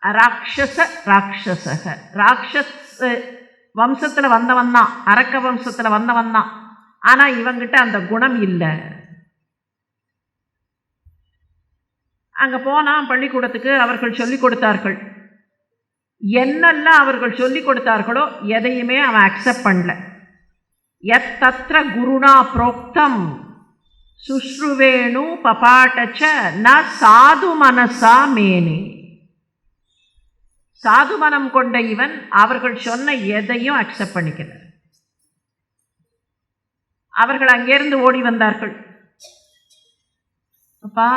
ராட்சச ராட்சசக, ராட்சஸ் வம்சத்தில் வந்தவன் தான், அரக்க வம்சத்தில் வந்தவன் தான். ஆனால் இவங்கிட்ட அந்த குணம் இல்லை. அங்கே போனால் பள்ளிக்கூடத்துக்கு அவர்கள் சொல்லிக் கொடுத்தார்கள். என்னெல்லாம் அவர்கள் சொல்லிக் கொடுத்தார்களோ எதையுமே அவன் அக்செப்ட் பண்ணல. எத் தத்ர குருணா புரோக்தம் சுஷ்ருவேணு பபாட்டச்ச ந சாது மனசா மேனே. சாது மனம் கொண்ட இவன் அவர்கள் சொன்ன எதையும் அக்செப்ட் பண்ணிக்கல. அவர்கள் அங்கேருந்து ஓடி வந்தார்கள். அப்பா,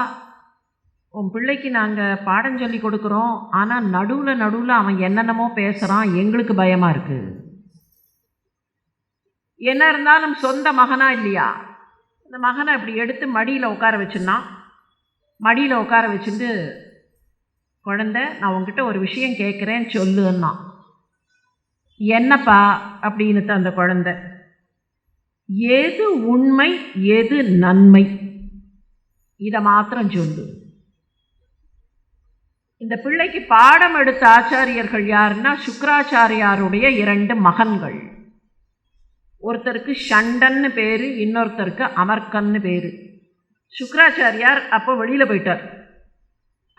உன் பிள்ளைக்கு நாங்கள் பாடம் சொல்லி கொடுக்குறோம், ஆனால் நடுவில் அவன் என்னென்னமோ பேசுகிறான், எங்களுக்கு பயமாக இருக்குது. என்ன இருந்தாலும் சொந்த மகனா இல்லையா? அந்த மகனை அப்படி எடுத்து மடியில் உட்கார வச்சுருந்தான். மடியில் உட்கார வச்சுட்டு, குழந்தை, நான் உங்ககிட்ட ஒரு விஷயம் கேட்குறேன் சொல்லுன்னா. என்னப்பா அப்படின்னு அந்த குழந்தை, எது உண்மை எது நன்மை, இதை மாத்திரம் சொல்லு. இந்த பிள்ளைக்கு பாடம் எடுத்த ஆச்சாரியர்கள் யாருன்னா சுக்ராச்சாரியாருடைய 2 மகன்கள். ஒருத்தருக்கு ஷண்டன்னு பேர், இன்னொருத்தருக்கு அமர்கன்னு பேர். சுக்ராச்சாரியார் அப்போ வெளியில் போயிட்டார்,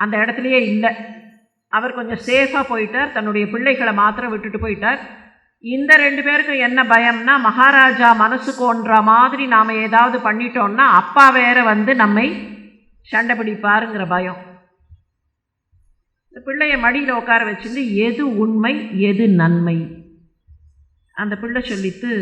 அந்த இடத்துலையே இல்லை. அவர் கொஞ்சம் சேஃபாக போயிட்டார், தன்னுடைய பிள்ளைகளை மாத்திரம் விட்டுட்டு போயிட்டார். இந்த 2 பேருக்கும் என்ன பயம்னா, மகாராஜா மனசு கோன்ற மாதிரி நாம் ஏதாவது பண்ணிட்டோம்னா அப்பா வேற வந்து நம்மை சண்டை பிடிப்பாருங்கிற பயம். இந்த பிள்ளைய மடியில் உட்கார வச்சுட்டு எது உண்மை எது நன்மை, அந்த பிள்ளை சொல்லித்து,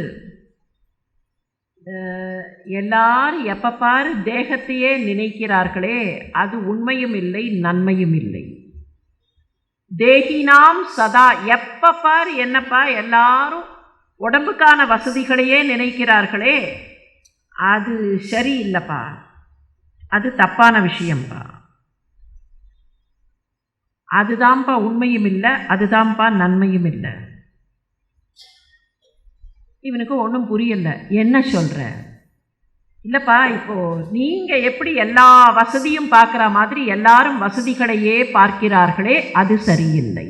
எல்லாரும் எப்போ பாரு தேகத்தையே நினைக்கிறார்களே, அது உண்மையும் இல்லை நன்மையும் இல்லை. தேகினாம் சதா, எப்போ பாரு என்னப்பா எல்லாரும் உடம்புக்கான வசதிகளையே நினைக்கிறார்களே, அது சரியில்லைப்பா, அது தப்பான விஷயம்ப்பா. அதுதான்ப்பா உண்மையும் இல்லை, அதுதான்ப்பா நன்மையும் இல்லை. இவனுக்கு ஒன்றும் புரியல. என்ன சொல்கிற? இல்லைப்பா, இப்போது நீங்கள் எப்படி எல்லா வசதியும் பார்க்குற மாதிரி எல்லாரும் வசதிகளையே பார்க்கிறார்களே, அது சரியில்லை.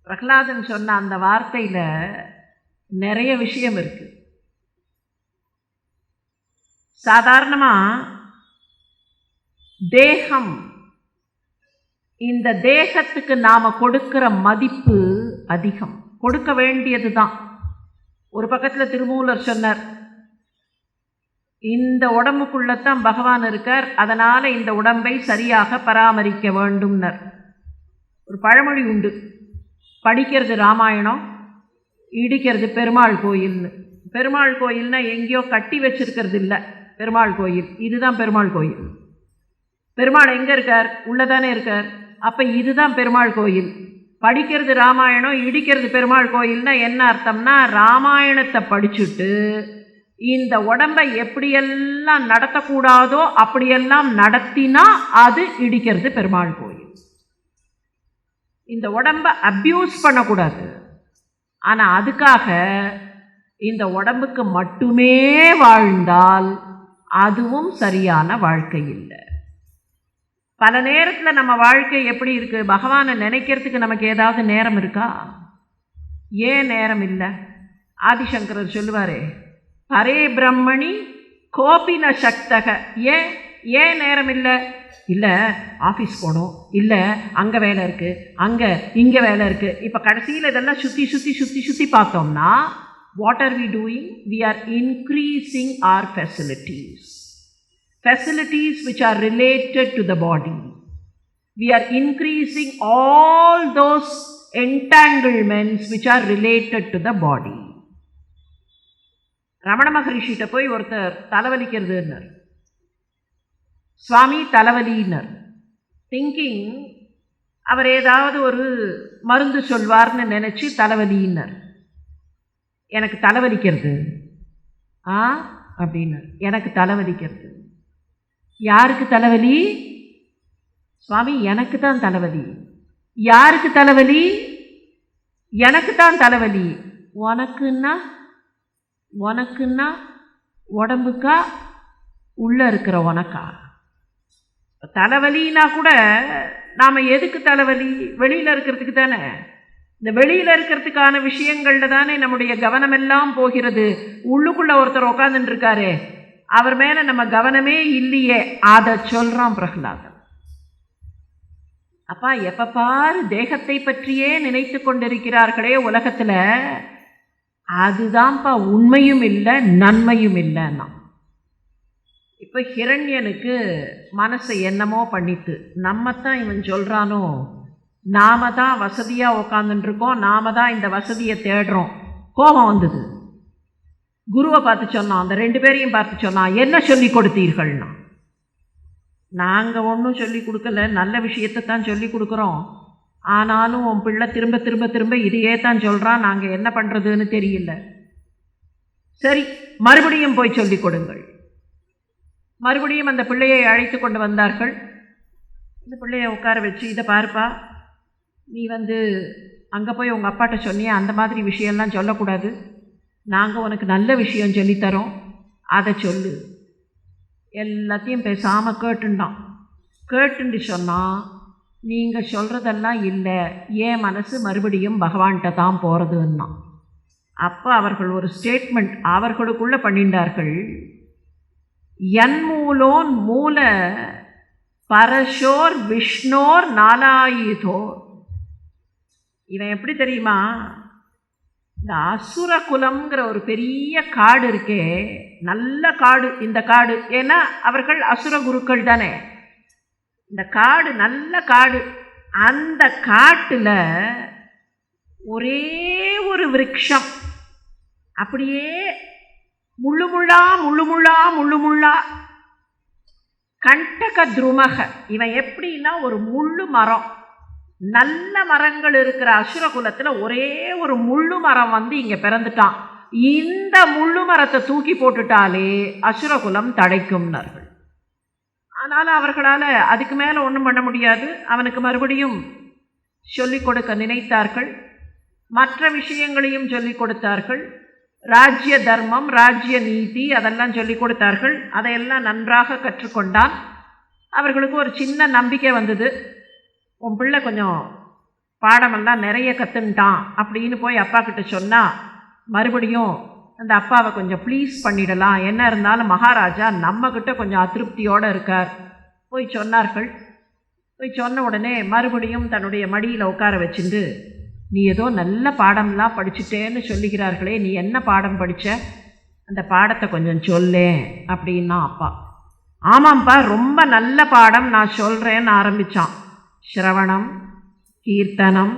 பிரகலாதன் சொன்ன அந்த வார்த்தையில் நிறைய விஷயம் இருக்குது. சாதாரணமாக தேகம், இந்த தேகத்துக்கு நாம் கொடுக்கிற மதிப்பு அதிகம், கொடுக்க வேண்டியது தான். ஒரு பக்கத்தில் திருமூலர் சொன்னார், இந்த உடம்புக்குள்ளத்தான் பகவான் இருக்கார், அதனால் இந்த உடம்பை சரியாக பராமரிக்க வேண்டும்னர். ஒரு பழமொழி உண்டு, படிக்கிறது ராமாயணம், இடிக்கிறது பெருமாள் கோயில்னு. பெருமாள் கோயில்னா எங்கேயோ கட்டி வச்சிருக்கிறது இல்லை, பெருமாள் கோயில் இதுதான் பெருமாள் கோயில். பெருமாள் எங்கே இருக்கார்? உள்ளதானே இருக்கார். அப்போ இதுதான் பெருமாள் கோயில். படிக்கிறது ராமாயணம், இடிக்கிறது பெருமாள் கோயில்னா என்ன அர்த்தம்னா, ராமாயணத்தை படிச்சுட்டு இந்த உடம்பை எப்படியெல்லாம் நடத்தக்கூடாதோ அப்படியெல்லாம் நடத்தினா அது இடிக்கிறது பெருமாள் கோயில். இந்த உடம்பை அப்யூஸ் பண்ணக்கூடாது, ஆனால் அதுக்காக இந்த உடம்புக்கு மட்டுமே வாழ்ந்தால் அதுவும் சரியான வாழ்க்கை இல்லை. பல நேரத்தில் நம்ம வாழ்க்கை எப்படி இருக்குது, பகவானை நினைக்கிறதுக்கு நமக்கு ஏதாவது நேரம் இருக்கா? ஏன் நேரம் இல்லை? ஆதிசங்கரர் சொல்லுவாரே, ஹரே பிரம்மணி கோபின சக்தக. ஏன் நேரம் இல்லை? இல்லை ஆஃபீஸ் போகணும், இல்லை அங்கே வேலை இருக்குது, இங்கே வேலை இருக்குது. இப்போ கடைசியில் இதெல்லாம் சுற்றி பார்த்தோம்னா what are we doing? We are increasing our facilities which are related to the body. We are increasing all those entanglements which are related to the body. Ramana மகரிஷிட்ட போய் ஒருத்தர் தலைவலிக்கிறதுன்னர், சுவாமி தலைவலின்னர். திங்கிங் அவர் ஏதாவது ஒரு மருந்து சொல்வார்னு நினச்சி தலைவலின்னர். எனக்கு தலைவலிக்கிறது அப்படின்னர். எனக்கு தலைவலிக்கிறது. யாருக்கு தலைவலி? சுவாமி எனக்கு தான் தலைவலி. யாருக்கு தலைவலி? எனக்கு தான் தலைவலி. உனக்குன்னா உடம்புக்கா உள்ள இருக்கிற உனக்கா? தலைவலின்னா கூட நாம் எதுக்கு தலைவலி? வெளியில் இருக்கிறதுக்கு தானே. இந்த வெளியில் இருக்கிறதுக்கான விஷயங்களில் தானே நம்முடைய கவனமெல்லாம் போகிறது. உள்ளுக்குள்ளே ஒருத்தர் உட்காந்துட்டு இருக்காரு, அவர் மேலே நம்ம கவனமே இல்லையே, அதை சொல்கிறான் பிரகலாதன். அப்பா எப்போ பாரு தேகத்தை பற்றியே நினைத்து கொண்டிருக்கிறார்களே உலகத்தில், அதுதான்ப்பா உண்மையும் இல்லை நன்மையும் இல்லைன்னா. இப்போ ஹிரண்யனுக்கு மனசை என்னமோ பண்ணிட்டு, நம்ம தான் இவன் சொல்கிறானோ, நாம தான் வசதியாக உக்காந்துட்டுருக்கோம், நாம தான் இந்த வசதியை தேடுறோம். கோபம் வந்தது. குருவை பார்த்து சொன்னான், அந்த 2 பேரையும் பார்த்து சொன்னான், என்ன சொல்லி கொடுத்தீர்கள்னா. நாங்கள் ஒன்றும் சொல்லி கொடுக்கல, நல்ல விஷயத்தை தான் சொல்லி கொடுக்குறோம். ஆனாலும் உன் பிள்ளை திரும்ப திரும்ப திரும்ப இதையே தான் சொல்கிறான், நாங்கள் என்ன பண்ணுறதுன்னு தெரியல. சரி, மறுபடியும் போய் சொல்லி கொடுங்கள். மறுபடியும் அந்த பிள்ளையை அழைத்து கொண்டு வந்தார்கள். இந்த பிள்ளையை உட்கார வச்சு, இதை பாருப்பா, நீ அங்கே போய் உங்கள் அப்பாட்ட சொன்னியே, அந்த மாதிரி விஷயம்லாம் சொல்லக்கூடாது. நாங்கள் உனக்கு நல்ல விஷயம் சொல்லித்தரோம், அதை சொல்லு. எல்லாத்தையும் பேசாமல் கேட்டுண்டான். கேட்டுண்டு சொன்னால், நீங்கள் சொல்கிறதெல்லாம் இல்லை, என் மனசு மறுபடியும் பகவான்கிட்ட தான் போகிறதுன்னா. அப்போ அவர்கள் ஒரு ஸ்டேட்மெண்ட் அவர்களுக்குள்ளே பண்ணிண்டார்கள். யன்மூலோன் மூல பரஷோர் விஷ்ணோர் நாலாயுதோர். இவன் எப்படி தெரியுமா, இந்த அசுர குலம்ங்கிற ஒரு பெரிய காடு இருக்கே, நல்ல காடு இந்த காடு. ஏன்னா அவர்கள் அசுர குருக்கள் தானே. இந்த காடு நல்ல காடு. அந்த காட்டில் ஒரே ஒரு விருட்சம், அப்படியே முள்ளுமுள்ளா முள்ளுமுள்ளா முள்ளுமுள்ளா கண்டக துருமக. இவன் எப்படின்னா ஒரு முள்ளு மரம், நல்ல மரங்கள் இருக்கிற அசுர குலத்தில் ஒரே ஒரு முள்ளு மரம் இங்கே பிறந்துட்டான். இந்த முள்ளு மரத்தை தூக்கி போட்டுட்டாலே அசுரகுலம் தடைக்கும்னார்கள். ஆனால் அவர்களால் அதுக்கு மேலே ஒன்றும் பண்ண முடியாது. அவனுக்கு மறுபடியும் சொல்லிக் கொடுக்க நினைத்தார்கள். மற்ற விஷயங்களையும் சொல்லிக் கொடுத்தார்கள். ராஜ்ய தர்மம், ராஜ்ய நீதி, அதெல்லாம் சொல்லிக் கொடுத்தார்கள். அதையெல்லாம் நன்றாக கற்றுக்கொண்டான். அவர்களுக்கு ஒரு சின்ன நம்பிக்கை வந்தது, உன் பிள்ளை கொஞ்சம் பாடமெல்லாம் நிறைய கற்றுன்ட்டான் அப்படின்னு போய் அப்பா கிட்ட சொன்னால், மறுபடியும் அந்த அப்பாவை கொஞ்சம் ப்ளீஸ் பண்ணிடலாம். என்ன இருந்தாலும் மகாராஜா நம்மக்கிட்ட கொஞ்சம் அதிருப்தியோடு இருக்கார். போய் சொன்னார்கள். போய் சொன்ன உடனே மறுபடியும் தன்னுடைய மடியில் உட்கார வச்சுட்டு, நீ ஏதோ நல்ல பாடம்லாம் படிச்சுட்டேன்னு சொல்லுகிறார்களே, நீ என்ன பாடம் படித்த, அந்த பாடத்தை கொஞ்சம் சொல்லேன் அப்படின்னா அப்பா. ஆமாம்ப்பா, ரொம்ப நல்ல பாடம், நான் சொல்கிறேன்னு ஆரம்பித்தான். ஸ்ரவணம், கீர்த்தனம்,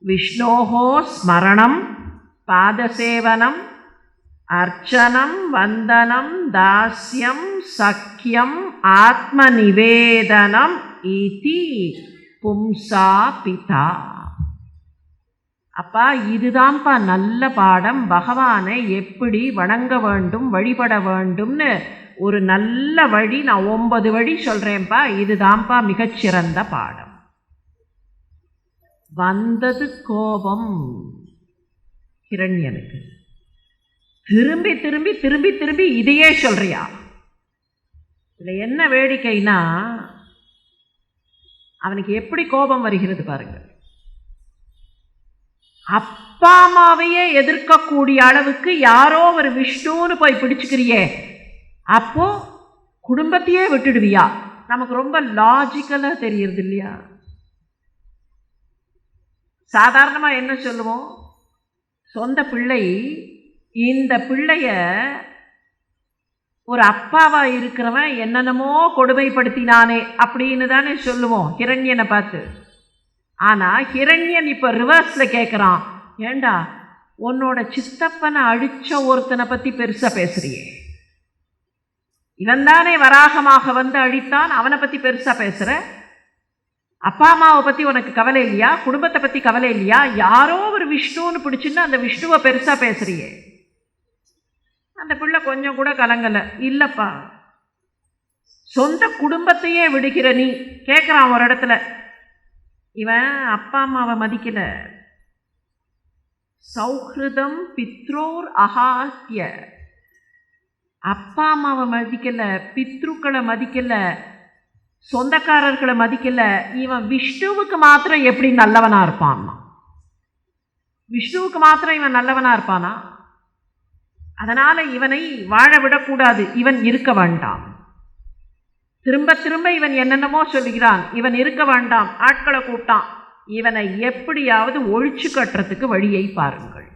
விஷ்ணோஹோ ஸ்மரணம், பாதசேவனம், அர்ச்சனம், வந்தனம், தாஸ்யம், சக்கியம், ஆத்ம நிவேதனம் இதி பும்சா பிதா. அப்பா, இதுதான்ப்பா நல்ல பாடம். பகவானை எப்படி வணங்க வேண்டும், வழிபட வேண்டும்னு ஒரு நல்ல வழி, நான் 9 வழி சொல்கிறேன்ப்பா, இதுதான்ப்பா மிகச்சிறந்த பாடம். வந்தது கோபம் ஹிரண்யனுக்கு. திரும்பி திரும்பி திரும்பி திரும்பி இதையே சொல்றியா? இதில் என்ன வேடிக்கைனா, அவனுக்கு எப்படி கோபம் வருகிறது பாருங்க. அப்பா அம்மாவையே எதிர்க்கக்கூடிய அளவுக்கு யாரோ ஒரு விஷ்ணுன்னு போய் பிடிச்சுக்கிறியே, அப்போ குடும்பத்தையே விட்டுடுவியா? நமக்கு ரொம்ப லாஜிக்கலாக தெரியுறது இல்லையா? சாதாரணமாக என்ன சொல்லுவோம், சொந்த பிள்ளை இந்த பிள்ளைய ஒரு அப்பாவாக இருக்கிறவன் என்னென்னமோ கொடுமைப்படுத்தினானே அப்படின்னு தானே சொல்லுவோம் ஹிரண்யனை பார்த்து. ஆனால் ஹிரண்யன் இப்போ ரிவர்ஸில் கேட்குறான், ஏண்டா உன்னோட சித்தப்பனை அழித்த ஒருத்தனை பற்றி பெருசாக பேசுகிறியே, இவன் தானே வராகமாக அழித்தான், அவனை பற்றி பெருசாக பேசுகிற, அப்பா அம்மாவை பற்றி உனக்கு கவலை இல்லையா, குடும்பத்தை பற்றி கவலை இல்லையா, யாரோ ஒரு விஷ்ணுன்னு பிடிச்சின்னு அந்த விஷ்ணுவை பெருசாக பேசுகிறியே. அந்த பிள்ளை கொஞ்சம் கூட கலங்கலை. இல்லைப்பா, சொந்த குடும்பத்தையே விடுகிற நீ கேட்குறான் ஒரு இடத்துல. இவன் அப்பா அம்மாவை மதிக்கலை. சௌஹிருதம் பித்ரோர் அஹாத்ய, அப்பா அம்மாவை மதிக்கலை, பித்ருக்களை மதிக்கலை, சொந்தக்காரர்களை மதிக்கல, இவன் விஷ்ணுவுக்கு மாத்திரம் எப்படி நல்லவனா இருப்பான்னா? விஷ்ணுவுக்கு மாத்திரம் இவன் நல்லவனா இருப்பானா? அதனால இவனை வாழ விடக்கூடாது, இவன் இருக்க வேண்டாம். திரும்ப திரும்ப இவன் என்னென்னமோ சொல்லுகிறான், இவன் இருக்க வேண்டாம். ஆட்களை கூட்டான், இவனை எப்படியாவது ஒழிச்சு கட்டுறதுக்கு வழியை பாருங்கள்.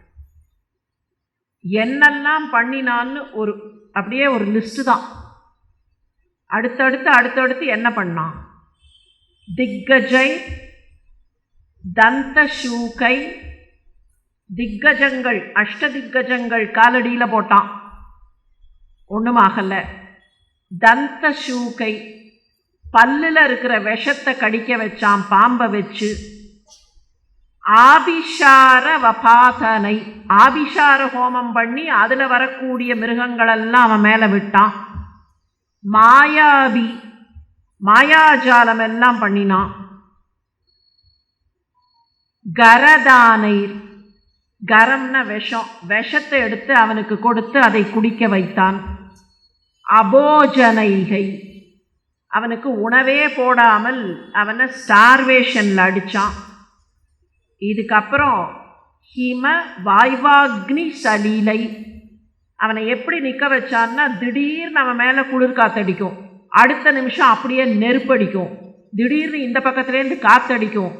என்னெல்லாம் பண்ணினான்னு அப்படியே ஒரு லிஸ்ட்டு தான். அடுத்தடுத்து என்ன பண்ணான்? திக்கஜை, தந்த சூகை, திக்கஜங்கள், அஷ்டதிக்கஜங்கள் காலடியில் போட்டான், ஒன்றுமாகல. தந்த சூகை, பல்லில் இருக்கிற விஷத்தை கடிக்க வச்சான், பாம்பை வச்சு. ஆபிஷார வபாதனை, ஆபிஷார ஹோமம் பண்ணி அதில் வரக்கூடிய மிருகங்களெல்லாம் அவன் மேலே விட்டான். மாயாபி, மாயாஜாலம் எல்லாம் பண்ணினான். கரதானை, கரம்ன விஷம், விஷத்தை எடுத்து அவனுக்கு கொடுத்து அதை குடிக்க வைத்தான். அபோஜனைகை, அவனுக்கு உணவே போடாமல் அவனை ஸ்டார்வேஷனில் அடித்தான். இதுக்கப்புறம் ஹிம வாய்வாக்னி சலீலை, அவனை எப்படி நிற்க வச்சான்னா, திடீர்னு அவன் மேலே குளிர் காற்றடிக்கும், அடுத்த நிமிஷம் அப்படியே நெருப்படிக்கும், திடீர்னு இந்த பக்கத்துலேருந்து காற்றடிக்கும்,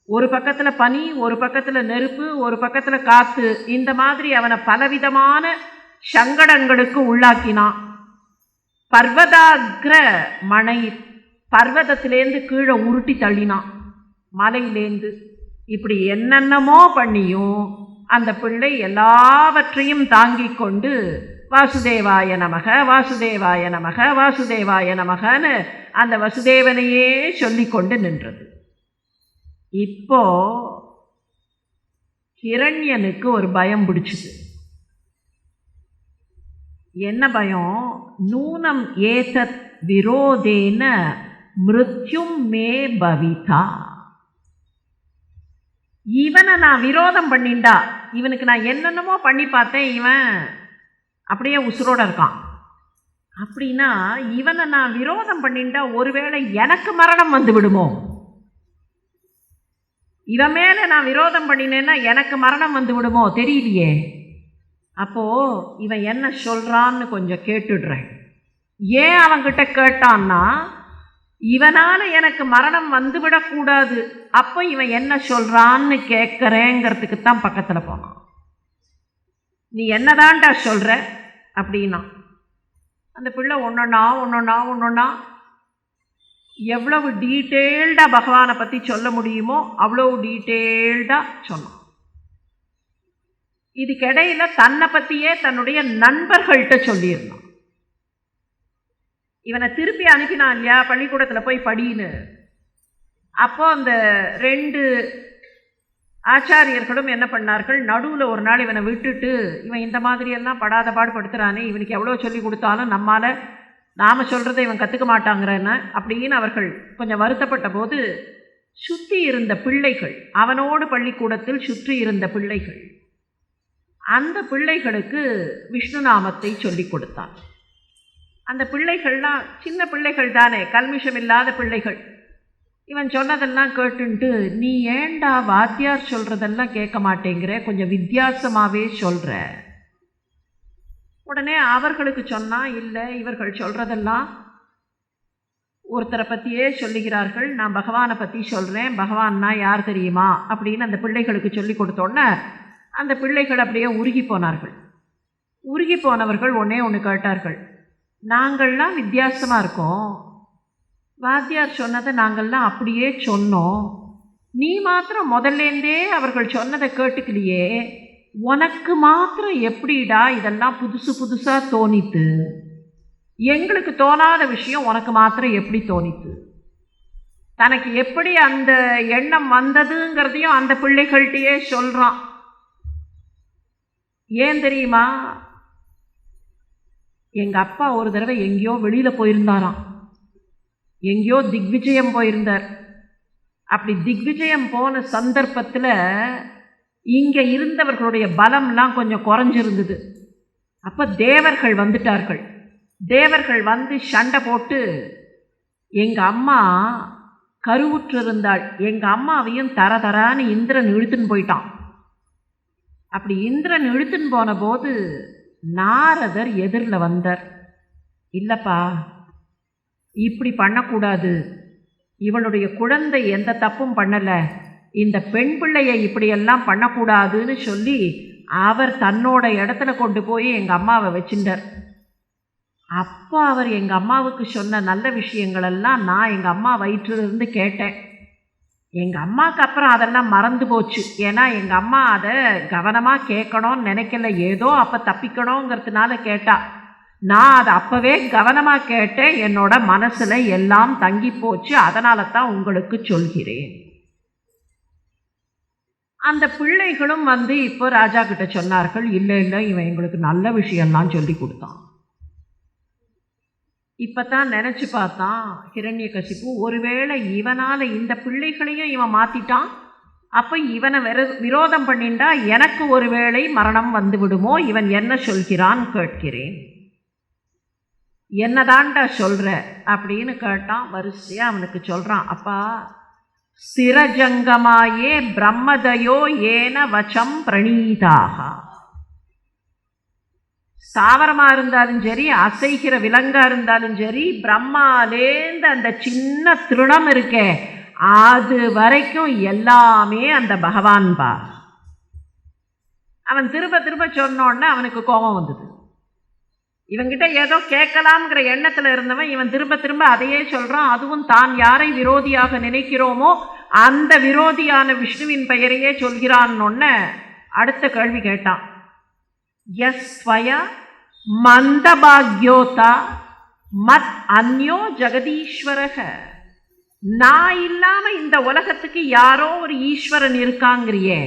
ஒரு பக்கத்தில் பனி, ஒரு பக்கத்தில் நெருப்பு, ஒரு பக்கத்தில் காற்று, இந்த மாதிரி அவனை பலவிதமான சங்கடங்களுக்கு உள்ளாக்கினான். பர்வதாக்ர மனை, பர்வதத்திலேருந்து கீழே உருட்டி தள்ளினான், மலையிலேருந்து. இப்படி என்னென்னமோ பண்ணியும் அந்த பிள்ளை எல்லாவற்றையும் தாங்கிக் கொண்டு வாசுதேவாய நமக, வாசுதேவாய நமக, வாசுதேவாய நமகன்னு அந்த வசுதேவனையே சொல்லிக்கொண்டு நின்றது. இப்போ ஹிரண்யனுக்கு ஒரு பயம் பிடிச்சிது. என்ன பயம்? நூனம் ஏதத் விரோதேன மிருத்யும் மே பவிதா. இவனை நான் விரோதம் பண்ணிண்டா, இவனுக்கு நான் என்னென்னமோ பண்ணி பார்த்தேன், இவன் அப்படியே உசுரோட இருக்கான். அப்படின்னா இவனை நான் விரோதம் பண்ணிண்டா ஒருவேளை எனக்கு மரணம் வந்து விடுமோ? இவன் மேலே நான் விரோதம் பண்ணினேன்னா எனக்கு மரணம் வந்து விடுமோ? தெரியலையே. அப்போது இவன் என்ன சொல்கிறான்னு கொஞ்சம் கேட்டுடுறேன். ஏன் அவன்கிட்ட கேட்டான்னா, இவனால் எனக்கு மரணம் வந்துவிடக்கூடாது, அப்போ இவன் என்ன சொல்கிறான்னு கேட்குறேங்கிறதுக்கு தான் பக்கத்தில் போனான். நீ என்னதான்டா சொல்கிற அப்படின்னா, அந்த பிள்ளை ஒன்றொன்னா எவ்வளவு டீட்டெயில்டாக பகவானை பற்றி சொல்ல முடியுமோ அவ்வளோ டீட்டெயில்டாக சொன்னான். இதுக்கிடையில் தன்னை பற்றியே தன்னுடைய நண்பர்கள்ட்ட சொல்லியிருந்தான். இவனை திருப்பி அனுப்பினான் இல்லையா பள்ளிக்கூடத்தில் போய் படின்னு. அப்போ அந்த 2 ஆச்சாரியர்களும் என்ன பண்ணார்கள், நடுவில் ஒரு நாள் இவனை விட்டுட்டு, இவன் இந்த மாதிரியெல்லாம் படாத பாடுபடுத்துகிறானே, இவனுக்கு எவ்வளோ சொல்லி கொடுத்தாலும் நாம் சொல்கிறத இவன் கற்றுக்க மாட்டாங்கிறன்னு அப்படின்னு அவர்கள் கொஞ்சம் வருத்தப்பட்ட போது, சுற்றி இருந்த பிள்ளைகள், அவனோடு பள்ளிக்கூடத்தில் சுற்றி இருந்த பிள்ளைகள், அந்த பிள்ளைகளுக்கு விஷ்ணு நாமத்தை சொல்லி கொடுத்தான். அந்த பிள்ளைகள்லாம் சின்ன பிள்ளைகள் தானே, கல்மிஷம் இல்லாத பிள்ளைகள். இவன் சொன்னதெல்லாம் கேட்டுன்ட்டு, நீ ஏண்டா வாத்தியார் சொல்கிறதெல்லாம் கேட்க மாட்டேங்கிற, கொஞ்சம் வித்தியாசமாகவே சொல்கிற. உடனே அவர்களுக்கு சொன்னால், இல்லை இவர்கள் சொல்கிறதெல்லாம் ஒருத்தரை பற்றியே சொல்லுகிறார்கள், நான் பகவானை பற்றி சொல்கிறேன், பகவான்னா யார் தெரியுமா அப்படின்னு அந்த பிள்ளைகளுக்கு சொல்லி கொடுத்தோன்னே அந்த பிள்ளைகள் அப்படியே உருகி போனார்கள். உருகி போனவர்கள் ஒன்று கேட்டார்கள், நாங்கள்லாம் வித்தியாசமாக இருக்கோம், வாத்தியார் சொன்னதை நாங்கள்லாம் அப்படியே சொன்னோம், நீ மாத்திரம் முதல்லேருந்தே அவர்கள் சொன்னதை கேட்டுக்கலையே, உனக்கு மாத்திரம் எப்படிடா இதெல்லாம் புதுசு புதுசாக தோணித்து? எங்களுக்கு தோணாத விஷயம் உனக்கு மாத்திரம் எப்படி தோணித்து? தனக்கு எப்படி அந்த எண்ணம் வந்ததுங்கிறதையும் அந்த பிள்ளைகள்கிட்டயே சொல்கிறான். ஏன் தெரியுமா? எங்கள் அப்பா ஒரு தடவை எங்கேயோ வெளியில் போயிருந்தாராம், எங்கேயோ திக்விஜயம் போயிருந்தார். அப்படி திக்விஜயம் போன சந்தர்ப்பத்தில் இங்கே இருந்தவர்களுடைய பலம்லாம் கொஞ்சம் குறைஞ்சிருந்தது. அப்போ தேவர்கள் வந்துட்டார்கள். தேவர்கள் வந்து சண்டை போட்டு எங்கள் அம்மா கருவுற்றிருந்தாள். எங்கள் அம்மாவையும் தரன்னு இந்திரன் இழுத்துன்னு போயிட்டான். அப்படி இந்திரன் இழுத்துன்னு போன போது நாரதர் எதிரில் வந்தார். இல்லைப்பா, இப்படி பண்ணக்கூடாது, இவளுடைய குழந்தை எந்த தப்பும் பண்ணலை, இந்த பெண் பிள்ளையை இப்படியெல்லாம் பண்ணக்கூடாதுன்னு சொல்லி அவர் தன்னோட இடத்துல கொண்டு போய் எங்கள் அம்மாவை வச்சுட்டார். அப்போ அவர் எங்கள் அம்மாவுக்கு சொன்ன நல்ல விஷயங்களெல்லாம் நான் எங்கள் அம்மா வயிற்றிலிருந்து கேட்டேன். எங்கள் அம்மாவுக்கு அப்புறம் அதெல்லாம் மறந்து போச்சு. ஏன்னா எங்கள் அம்மா அதை கவனமாக கேட்கணும்னு நினைக்கல, ஏதோ அப்போ தப்பிக்கணுங்கிறதுனால கேட்டா. நான் அதை அப்போவே கவனமாக கேட்டேன், என்னோட மனசில் எல்லாம் தங்கி போச்சு. அதனால தான் உங்களுக்கு சொல்கிறேன். அந்த பிள்ளைகளும் இப்போ ராஜா கிட்ட சொன்னார்கள், இல்லை இவன் எங்களுக்கு நல்ல விஷயம்லாம் சொல்லி கொடுத்தான். இப்போ தான் நினச்சி பார்த்தான் ஹிரண்யகசிப்பு, ஒருவேளை இவனால் இந்த பிள்ளைகளையும் இவன் மாற்றிட்டான், அப்போ இவனை விரோதம் பண்ணிண்டா எனக்கு ஒருவேளை மரணம் வந்து விடுமோ, இவன் என்ன சொல்கிறான் கேட்கிறேன், என்னதான்டா சொல்கிற அப்படின்னு கேட்டான். வரிசையாக அவனுக்கு சொல்கிறான். அப்பா, சிரஜங்கமாயே பிரம்மதயோ ஏன வச்சம் பிரணீதாக. சாவரமாக இருந்தாலும் சரி, அசைகிற விலங்காக இருந்தாலும் சரி, பிரம்மாலேந்து அந்த சின்ன திருணம் இருக்கே அது வரைக்கும் எல்லாமே அந்த பகவான் பா. அவன் திரும்ப திரும்ப சொன்னோன்னா அவனுக்கு கோபம் வந்தது. இவங்கிட்ட ஏதோ கேட்கலாம்ங்கிற எண்ணத்தில் இருந்தவன் இவன் திரும்ப திரும்ப அதையே சொல்கிறான். அதுவும் தான் யாரை விரோதியாக நினைக்கிறோமோ அந்த விரோதியான விஷ்ணுவின் பெயரையே சொல்கிறான்னு அடுத்த கேள்வி கேட்டான். யஸ்வய மந்தபாக்யோதா மத் அந்யோ ஜெகதீஸ்வரக. நான் இல்லாம இந்த உலகத்துக்கு யாரோ ஒரு ஈஸ்வரன் இருக்காங்கிறியே,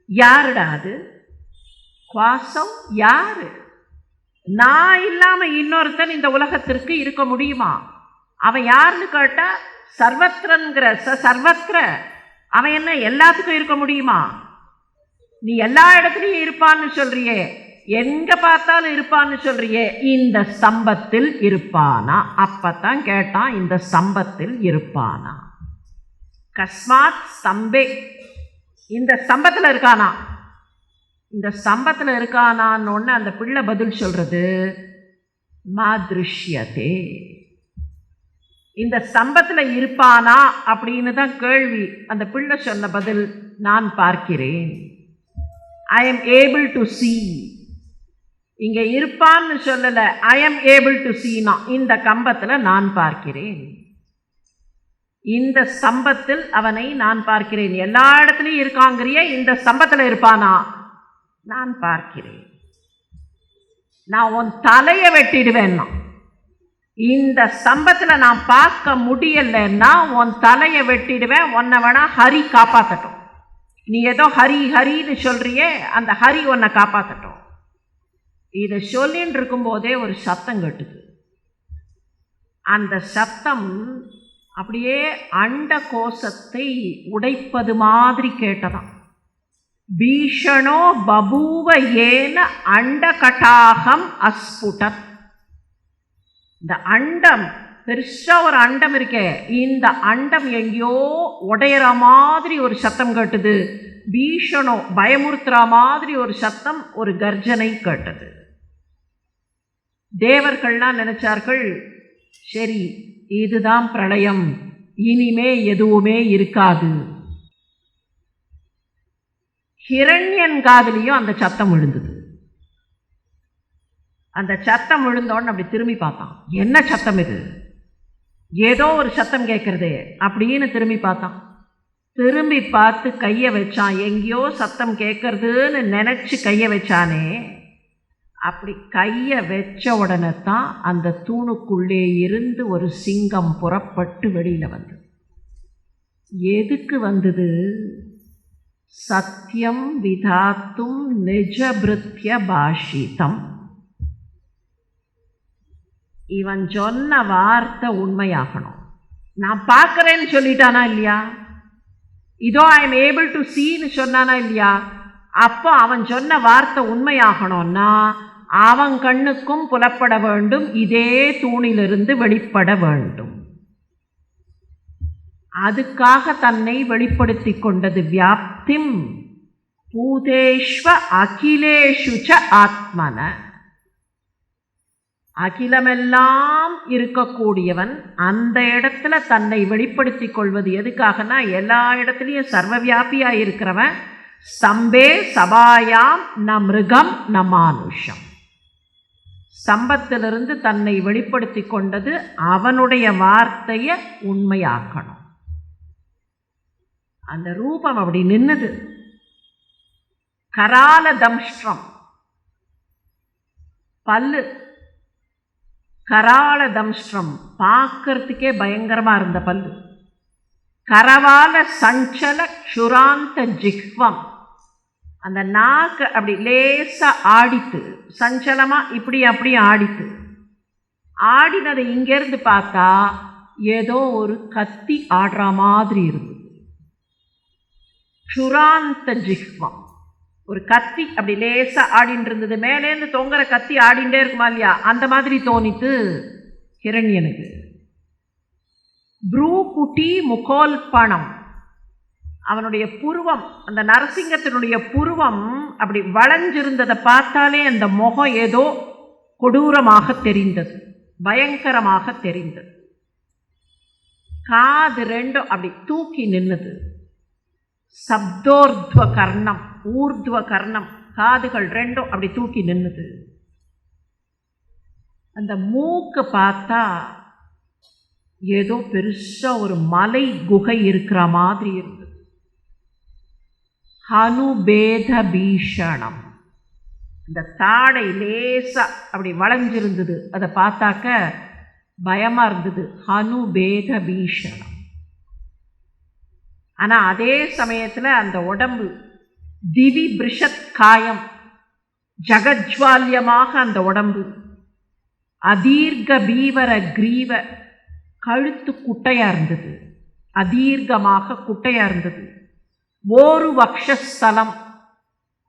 யாருடா அது? குவாசம் யாரு? நான் இல்லாம இன்னொருத்தன் இந்த உலகத்திற்கு இருக்க முடியுமா? அவன் யாருன்னு கேட்டா சர்வத்திரங்கிற சர்வத்திர. அவன் என்ன எல்லாத்துக்கும் இருக்க முடியுமா? நீ எல்லா இடத்துலையும் இருப்பான்னு சொல்றியே, எங்க பார்த்தாலும் இருப்பான்னு சொல்றியே, இந்த ஸ்தம்பத்தில் இருப்பானா? அப்பத்தான் கேட்டான், இந்த ஸ்தம்பத்தில் இருப்பானா? கஸ்மாத் ஸ்தம்பே, இந்த ஸ்தம்பத்தில் இருக்கானா? இந்த ஸ்தம்பத்தில் இருக்கானான்னு அந்த பிள்ளை பதில் சொல்றது மாத்ருஷ்யதே. இந்த ஸ்தம்பத்தில் இருப்பானா அப்படின்னு தான் கேள்வி. அந்த பிள்ளை சொன்ன பதில், நான் பார்க்கிறேன். I am able to see. இங்கே இருப்பான்னு சொல்லலை, I am able to see. இந்த கம்பத்தில் நான் பார்க்கிறேன், இந்த ஸ்தம்பத்தில் அவனை நான் பார்க்கிறேன். எல்லா இடத்துலையும் இருக்காங்கிறிய, இந்த ஸ்தம்பத்தில் இருப்பானா? நான் பார்க்கிறேன். நான் உன் தலையை வெட்டிடுவேன்னா, இந்த ஸ்தம்பத்தில் நான் பார்க்க முடியலைன்னா உன் தலையை வெட்டிடுவேன். உன்னை வேணா ஹரி காப்பாற்றட்டும். நீ ஏதோ ஹரி ஹரின்னு சொல்றியே, அந்த ஹரி உன்னை காப்பாற்றட்டும். இதை சொல்லின்னு இருக்கும்போதே ஒரு சத்தம் கேட்டுது. அந்த சத்தம் அப்படியே அண்ட கோஷத்தை உடைப்பது மாதிரி கேட்டதாம். பீஷணோ பபூவ ஏன அண்ட கட்டாகம் அஸ்புடத். இந்த அண்டம், பெருசா ஒரு அண்டம் இருக்கே, இந்த அண்டம் எங்கேயோ உடையிற மாதிரி ஒரு சத்தம் கேட்டது. பீஷணோ பயமுறுத்துற மாதிரி ஒரு சத்தம், ஒரு கர்ஜனை கேட்டது. தேவர்கள்லாம் நினைச்சார்கள், சரி இதுதான் பிரளயம், இனிமே எதுவுமே இருக்காது. ஹிரண்யன் காதுலையும் அந்த சத்தம் விழுந்தது. அந்த சத்தம் விழுந்தோன்னு அப்படி திரும்பி பார்த்தான். என்ன சத்தம் இது? ஏதோ ஒரு சத்தம் கேட்கறது அப்படின்னு திரும்பி பார்த்தான். திரும்பி பார்த்து கையை வச்சான். எங்கேயோ சத்தம் கேட்கறதுன்னு நினச்சி கையை வச்சானே, அப்படி கையை வச்ச உடனே தான் அந்த தூணுக்குள்ளே இருந்து ஒரு சிங்கம் புறப்பட்டு வெளியில் வந்தது. எதுக்கு வந்தது? சத்தியம் விதாத்தும் நிஜபிருத்திய பாஷிதம். இவன் சொன்ன வார்த்தை உண்மையாகணும். நான் பார்க்குறேன்னு சொல்லிட்டானா இல்லையா? இதோ ஐ எம் ஏபிள் டு சீன்னு சொன்னானா இல்லையா? அப்போ அவன் சொன்ன வார்த்தை உண்மையாகணும்னா அவன் கண்ணுக்கும் புலப்பட வேண்டும், இதே தூணிலிருந்து வெளிப்பட வேண்டும். அதுக்காக தன்னை வெளிப்படுத்தி கொண்டது. வியாப்திம் பூதேஷ்வ அகிலேஷு ச ஆத்மன. அகிலமெல்லாம் இருக்கக்கூடியவன் அந்த இடத்துல தன்னை வெளிப்படுத்தி கொள்வது எதுக்காகனா, எல்லா இடத்துலையும் சர்வவியாபியாக இருக்கிறவன். ஸ்தம்பே சபாயாம் ந மிருகம் ந மானுஷம். ஸ்தம்பத்திலிருந்து தன்னை வெளிப்படுத்தி கொண்டது அவனுடைய வார்த்தையை உண்மையாக்கணும். அந்த ரூபம் அப்படி நின்னது. கரால தம்ஷ்டம், பல்லு கரால தம்ஷ்டம், பார்க்கறதுக்கே பயங்கரமாக இருந்த பல்லு. கரவால சஞ்சல க்ஷுராந்த ஜிஹ்வம், அந்த நாக்கு அப்படி லேசாக ஆடித்து, சஞ்சலமாக இப்படி அப்படி ஆடித்து. ஆடினதை இங்கேருந்து பார்த்தா ஏதோ ஒரு கத்தி ஆடுற மாதிரி இருந்தது. க்ஷுராந்த ஜிஹ்வம், ஒரு கத்தி அப்படி லேசாக ஆடின்னு இருந்தது. மேலேருந்து தொங்குற கத்தி ஆடிண்டே இருக்குமா இல்லையா, அந்த மாதிரி தோணித்து ஹிரண்யனுக்கு. ப்ரூகுட்டி முகோல்பணம், அவனுடைய புருவம், அந்த நரசிங்கத்தினுடைய புருவம் அப்படி வளைஞ்சிருந்ததை பார்த்தாலே அந்த முகம் ஏதோ கொடூரமாக தெரிந்தது, பயங்கரமாக தெரிந்தது. காது ரெண்டும் அப்படி தூக்கி நின்னுது. சப்தோர்த்வ கர்ணம், ஊர்த்வ கர்ணம், காதுகள் ரெண்டும் அப்படி தூக்கி நின்னுது. அந்த மூக்கு பார்த்தா ஏதோ பெருசாக ஒரு மலை குகை இருக்கிற மாதிரி இருந்தது. ஹனுபேத பீஷணம், இந்த தாடை லேசா அப்படி வளைஞ்சிருந்தது. அதை பார்த்தாக்க பயமாக இருந்தது. ஹனுபேத பீஷணம். ஆனால் அதே சமயத்தில் அந்த உடம்பு திவி பிருஷத் காயம், ஜகஜ்வால்யமாக அந்த உடம்பு. அதீர்க பீவர கிரீவ, கழுத்து குட்டையாக இருந்தது, அதீர்க்கமாக குட்டையாக இருந்தது. ஓரு வக்ஷஸ்தலம்,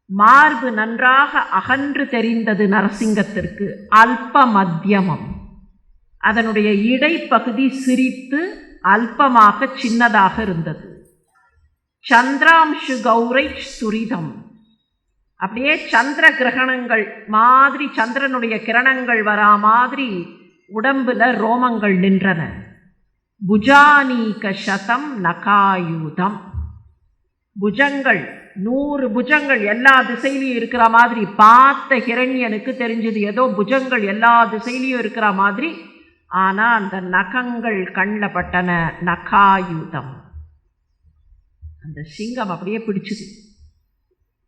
மார்பு நன்றாக அகன்று தெரிந்தது நரசிங்கத்திற்கு. அல்ப மத்தியமம், அதனுடைய இடைப்பகுதி சிரித்து அல்பமாக சின்னதாக இருந்தது. சந்திராம்சு கௌரை சுரிதம், அப்படியே சந்திர கிரகணங்கள் மாதிரி, சந்திரனுடைய கிரணங்கள் வரா மாதிரி உடம்புல ரோமங்கள் நின்றன. புஜானீக சதம் நகாயுதம், புஜங்கள் 100 புஜங்கள் எல்லா திசையிலையும் இருக்கிற மாதிரி. பார்த்த ஹிரண்யனுக்கு தெரிஞ்சது ஏதோ புஜங்கள் எல்லா திசையிலையும் இருக்கிற மாதிரி. ஆனால் அந்த நகங்கள் கண்ணில் பட்டன. நகாயுதம், அந்த சிங்கம் அப்படியே பிடிச்சுது.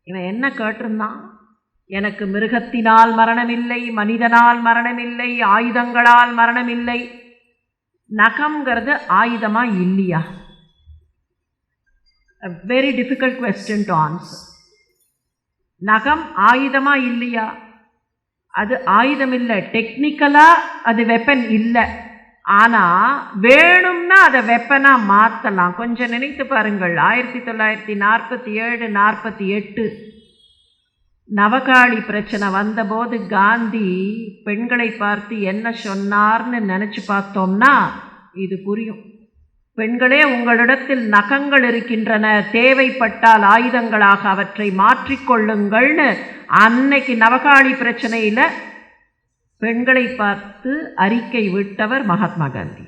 இவன் என்ன கேட்டிருந்தான்? எனக்கு மிருகத்தினால் மரணமில்லை, மனிதனால் மரணமில்லை, ஆயுதங்களால் மரணமில்லை. நகம்ங்கிறது ஆயுதமாக இல்லையா? A very difficult question to answer. நகம் ஆயுதமாக இல்லையா? அது ஆயுதம் இல்லை, டெக்னிக்கலாக அது வெப்பன் இல்லை. ஆனால் வேணும்னா அதை வெப்பனாக மாற்றலாம். கொஞ்சம் நினைத்து பாருங்கள். 1947, 48 நவகாளி பிரச்சனை வந்தபோது காந்தி பெண்களை பார்த்து என்ன சொன்னார்னு நினச்சி பார்த்தோம்னா இது புரியும். பெண்களே, உங்களிடத்தில் நகங்கள் இருக்கின்றன, தேவைப்பட்டால் ஆயுதங்களாக அவற்றை மாற்றிக்கொள்ளுங்கள்னு அன்னைக்கு நவகாளி பிரச்சனையில் பெண்களை பார்த்து அறிக்கை விட்டவர் மகாத்மா காந்தி.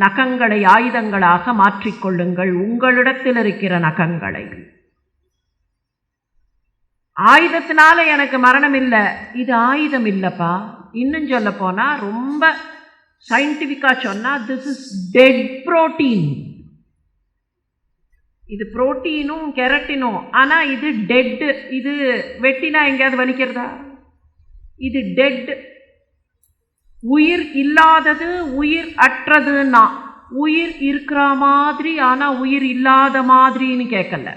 நகங்களை ஆயுதங்களாக மாற்றிக்கொள்ளுங்கள், உங்களிடத்தில் இருக்கிற நகங்களை. ஆயுதத்தினால எனக்கு மரணம் இல்லை, இது ஆயுதம் இல்லைப்பா. இன்னும் சொல்ல போனால் ரொம்ப சயின்டிஃபிக்காக சொன்னால் திஸ் இஸ் டெட் புரோட்டீன். இது புரோட்டீனும் கெரட்டினும், ஆனால் இது டெட்டு. இது வெட்டினா எங்கேயாவது வலிக்கிறதா? இது டெட், உயிர் இல்லாதது, உயிர் அற்றதுன்னா. உயிர் இருக்கிற மாதிரி ஆனால் உயிர் இல்லாத மாதிரின்னு கேட்கல.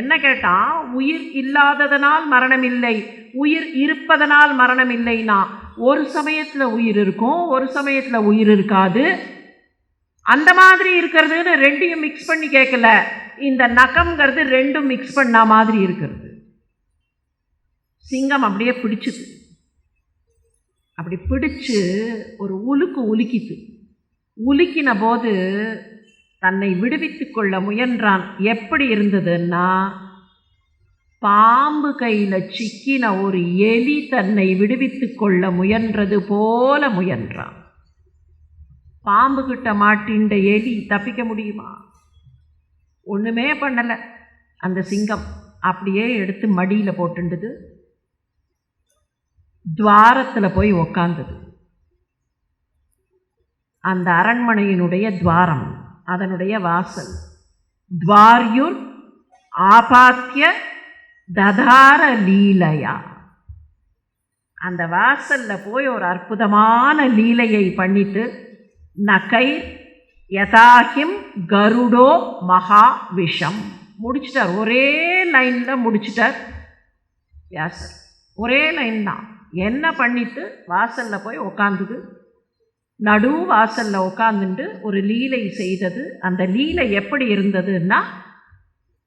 என்ன கேட்டான்? உயிர் இல்லாததனால் மரணம் இல்லை, உயிர் இருப்பதனால் மரணம் இல்லைன்னா ஒரு சமயத்தில் உயிர் இருக்கும், ஒரு சமயத்தில் உயிர் இருக்காது. அந்த மாதிரி இருக்கிறதுன்னு ரெண்டையும் மிக்ஸ் பண்ணி கேட்கல. இந்த நகம்ங்கிறது ரெண்டும் மிக்ஸ் பண்ண மாதிரி இருக்கிறது. சிங்கம் அப்படியே பிடிச்சிது. அப்படி பிடிச்சு ஒரு உலுக்கு உலுக்கிது. உலுக்கின போது தன்னை விடுவித்து கொள்ள முயன்றான். எப்படி இருந்ததுன்னா, பாம்பு கையில் சிக்கின ஒரு எலி தன்னை விடுவித்து கொள்ள முயன்றது போல முயன்றான். பாம்பு கிட்ட மாட்டின்ற எலி தப்பிக்க முடியுமா? ஒன்றுமே பண்ணலை. அந்த சிங்கம் அப்படியே எடுத்து மடியில் போட்டுண்டது, துவாரத்தில் போய் உக்காந்தது. அந்த அரண்மனையினுடைய துவாரம், அதனுடைய வாசல். துவார்யுர் ஆபாத்திய ததார லீலையா. அந்த வாசலில் போய் ஒரு அற்புதமான லீலையை பண்ணிட்டு, நகை யதாஹிம் கருடோ மகா விஷம் முடிச்சிட்டார். ஒரே லைனில் முடிச்சிட்டார் வியாசர். ஒரே லைன் தான். என்ன பண்ணிட்டு வாசலில் போய் உக்காந்துது, நடு வாசலில் உட்காந்துட்டு ஒரு லீலை செய்தது. அந்த லீலை எப்படி இருந்ததுன்னா,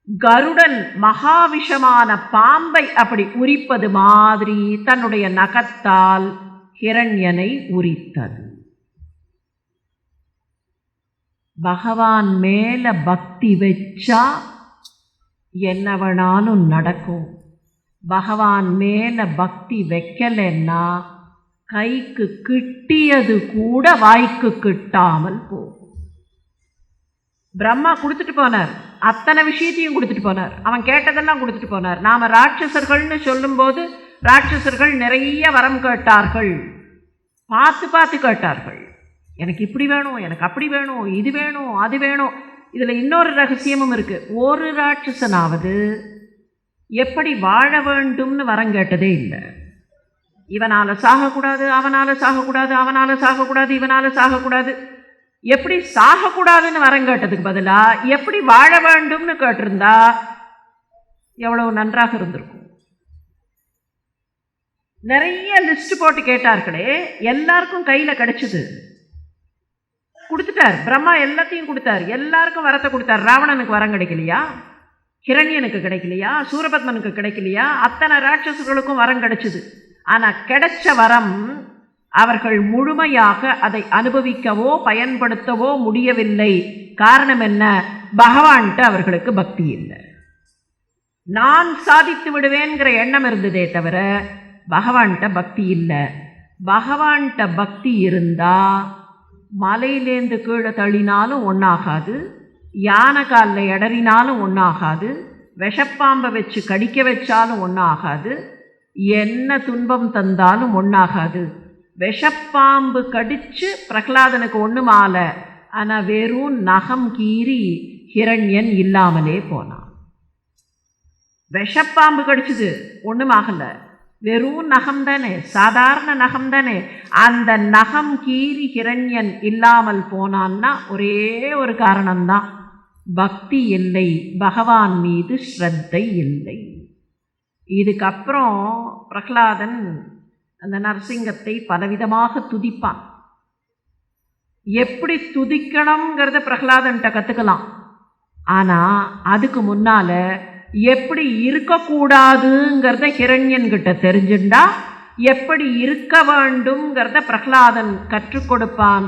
கருடன் மகாவிஷமான பாம்பை அப்படி உரிப்பது மாதிரி தன்னுடைய நகத்தால் ஹிரண்யனை உரித்தது. பகவான் மேல பக்தி வச்சா என்ன வேணாலும் நடக்கும். பகவான் மேல பக்தி வைக்கலைன்னா கைக்கு கிட்டியது கூட வாய்க்கு கிட்டாமல் போகும். பிரம்மா கொடுத்துட்டு போனார், அத்தனை விஷயத்தையும் கொடுத்துட்டு போனார், அவன் கேட்டதெல்லாம் கொடுத்துட்டு போனார். நாம் ராட்சசர்கள்னு சொல்லும்போது ராட்சசர்கள் நிறைய வரம் கேட்டார்கள், பார்த்து பார்த்து கேட்டார்கள். எனக்கு இப்படி வேணும், எனக்கு அப்படி வேணும், இது வேணும், அது வேணும். இதில் இன்னொரு ரகசியமும் இருக்குது. ஒரு ராட்சசனாவது எப்படி வாழ வேண்டும்னு வரம் கேட்டதே இல்லை. இவனால் சாகக்கூடாது, அவனால் சாகக்கூடாது, அவனால் சாகக்கூடாது, இவனால் சாகக்கூடாது. எப்படி சாகக்கூடாதுன்னு வரம் கேட்டதுக்கு பதிலாக எப்படி வாழ வேண்டும்னு கேட்டிருந்தா எவ்வளவு நன்றாக இருந்திருக்கும். நிறைய லிஸ்ட் போட்டு கேட்டார்களே, எல்லாருக்கும் கையில் கிடைச்சிது, கொடுத்துட்டார். பிரம்மா எல்லாத்தையும் கொடுத்தார், எல்லாருக்கும் வரத்தை கொடுத்தார். ராவணனுக்கு வரம் கிடைக்கலையா? ஹிரண்யனுக்கு கிடைக்கலையா? சூரபத்மனுக்கு கிடைக்கலையா? அத்தனை ராட்சசர்களுக்கும் வரம் கிடைச்சிது. ஆனால் கிடைச்ச வரம் அவர்கள் முழுமையாக அதை அனுபவிக்கவோ பயன்படுத்தவோ முடியவில்லை. காரணம் என்ன? பகவான்கிட்ட அவர்களுக்கு பக்தி இல்லை. நான் சாதித்து விடுவேங்கிற எண்ணம் இருந்ததே தவிர பகவான்கிட்ட பக்தி இல்லை. பகவான்கிட்ட பக்தி இருந்தால் மலையிலேருந்து கீழே தள்ளினாலும் ஒன்றாகாது, யானை காலில் இடறினாலும் ஒன்றாகாது, விஷப்பாம்பை வச்சு கடிக்க வச்சாலும் ஒன்றாகாது, என்ன துன்பம் தந்தாலும் ஒன்றாகாது. விஷப்பாம்பு கடித்து பிரகலாதனுக்கு ஒன்றும் ஆலை, ஆனால் வெறும் நகம் கீறி ஹிரண்யன் இல்லாமலே போனான். விஷப்பாம்பு கடிச்சது ஒன்றும் ஆகலை, வெறும் நகம் தானே, சாதாரண நகம் தானே. அந்த நகம் கீறி ஹிரண்யன் இல்லாமல் போனான்னா ஒரே ஒரு காரணம்தான், பக்தி இல்லை, பகவான் மீது ஸ்ரத்தை இல்லை. இதுக்கப்புறம் பிரகலாதன் அந்த நரசிங்கத்தை பலவிதமாக துதிப்பான். எப்படி துதிக்கணுங்கிறத பிரகலாதன்கிட்ட கற்றுக்கலாம். ஆனால் அதுக்கு முன்னால் எப்படி இருக்கக்கூடாதுங்கிறத ஹிரண்யன்கிட்ட தெரிஞ்சுண்டா எப்படி இருக்க வேண்டும்ங்கிறத பிரகலாதன் கற்றுக் கொடுப்பான்.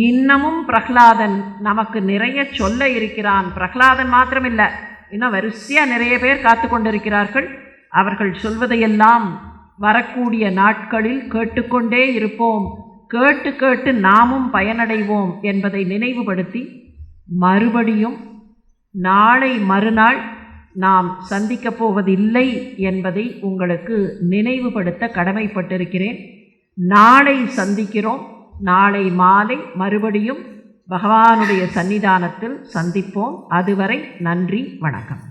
இன்னமும் பிரகலாதன் நமக்கு நிறைய சொல்ல இருக்கிறான். பிரகலாதன் மாத்திரமில்லை, இன்னும் வரிசையாக நிறைய பேர் காத்து கொண்டிருக்கிறார்கள். அவர்கள் சொல்வதையெல்லாம் வரக்கூடிய நாட்களில் கேட்டுக்கொண்டே இருப்போம். கேட்டு கேட்டு நாமும் பயனடைவோம் என்பதை நினைவுபடுத்தி, மறுபடியும் நாளை மறுநாள் நாம் சந்திக்கப் போவதில்லை என்பதை உங்களுக்கு நினைவுபடுத்த கடமைப்பட்டிருக்கிறேன். நாளை சந்திக்கிறோம். நாளை மாலை மறுபடியும் பகவானுடைய சன்னிதானத்தில் சந்திப்போம். அதுவரை நன்றி, வணக்கம்.